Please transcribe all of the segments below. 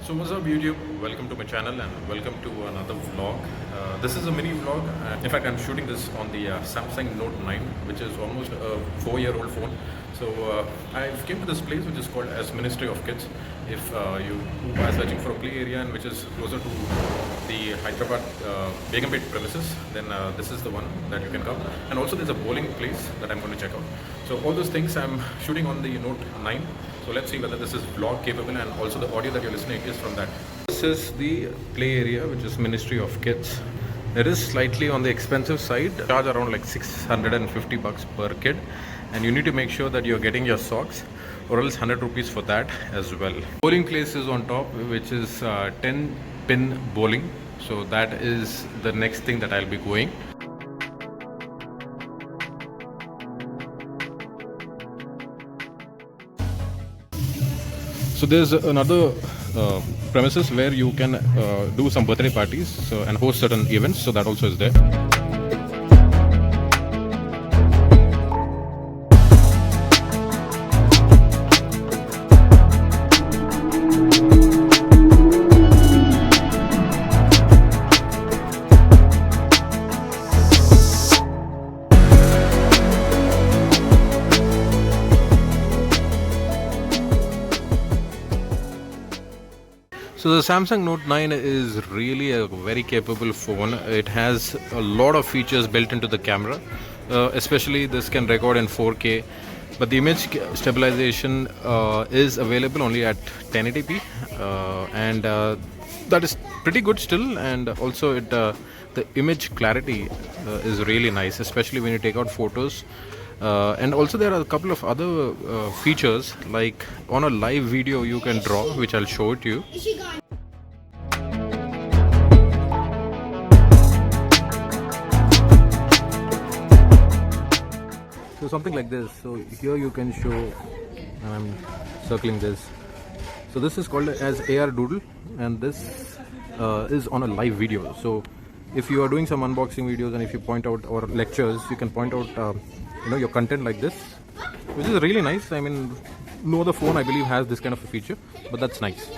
So what's up YouTube, welcome to my channel and welcome to another vlog. This is a mini vlog. In fact, I'm shooting this on the Samsung Note 9, which is almost a 4-year-old phone. So I came to this place which is called as Ministry of Kids. If you are searching for a play area and which is closer to the Hyderabad Begumpet premises, then this is the one that you can come. And also there's a bowling place that I'm going to check out. So all those things I'm shooting on the Note 9. So let's see whether this is vlog capable, and also the audio that you're listening is from that. This is the play area, which is Ministry of Kids. It is slightly on the expensive side. Charge around like 650 bucks per kid, and you need to make sure that you're getting your socks, or else 100 rupees for that as well. Bowling place is on top, which is 10 pin bowling. So that is the next thing that I'll be going. So there's another premises where you can do some birthday parties and host certain events. So that also is there. So the Samsung Note 9 is really a very capable phone. It has a lot of features built into the camera, especially this can record in 4K, but the image stabilization is available only at 1080p, and that is pretty good still. And also the image clarity is really nice, especially when you take out photos. And also there are a couple of other features, like on a live video you can draw, which I'll show it to you. So something like this. So here you can show, and I'm circling this. So this is called as AR Doodle, and this is on a live video. So if you are doing some unboxing videos and if you point out, or lectures, you can point out your content like this, which is really nice. I mean, no other phone I believe has this kind of a feature, but that's nice.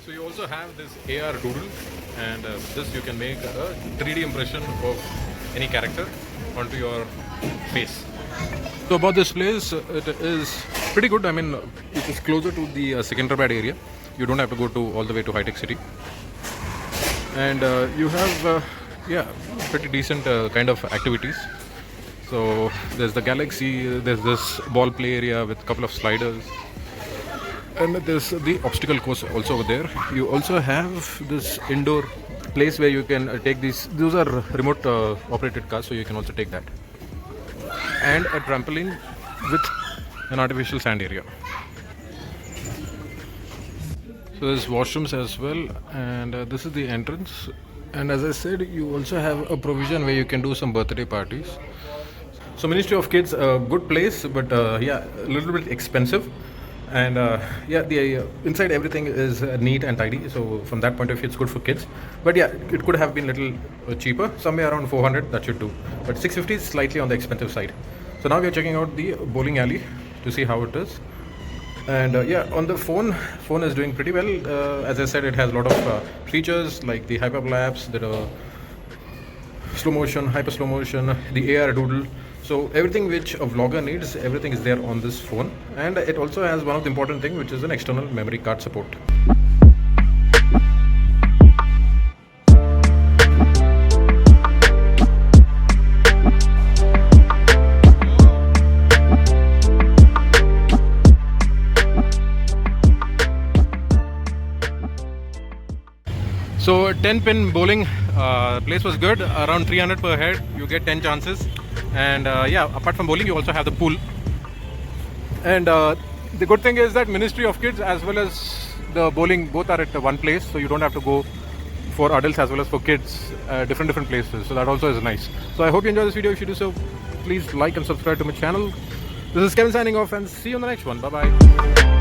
So you also have this AR Doodle, and this you can make a 3D impression of any character onto your face. So about this place, it is pretty good. I mean, it is closer to the Secunderabad area. You don't have to go to all the way to High Tech City, and you have pretty decent kind of activities. So there's the Galaxy, there's this ball play area with a couple of sliders, and there's the obstacle course also over there. You also have this indoor place where you can take these. Those are remote operated cars, so you can also take that. And a trampoline with an artificial sand area. So there's washrooms as well, and this is the entrance. And as I said, you also have a provision where you can do some birthday parties. So Ministry of Kids, a good place, but a little bit expensive. And the inside everything is neat and tidy, so from that point of view it's good for kids. But yeah, it could have been a little cheaper, somewhere around 400, that should do. But 650 is slightly on the expensive side. So now we are checking out the bowling alley to see how it is. And on the phone is doing pretty well. As I said, it has a lot of features like the hyperlapse, the slow motion, hyper slow motion, the AR Doodle. So everything which a vlogger needs, everything is there on this phone. And it also has one of the important things, which is an external memory card support. So 10 pin bowling place was good, around 300 per head. You get 10 chances. And apart from bowling, you also have the pool. And the good thing is that Ministry of Kids as well as the bowling both are at one place, so you don't have to go for adults as well as for kids different places. So that also is nice. So I hope you enjoy this video. If you do so, please like and subscribe to my channel. This is Kevin signing off, and see you on the next one. Bye bye.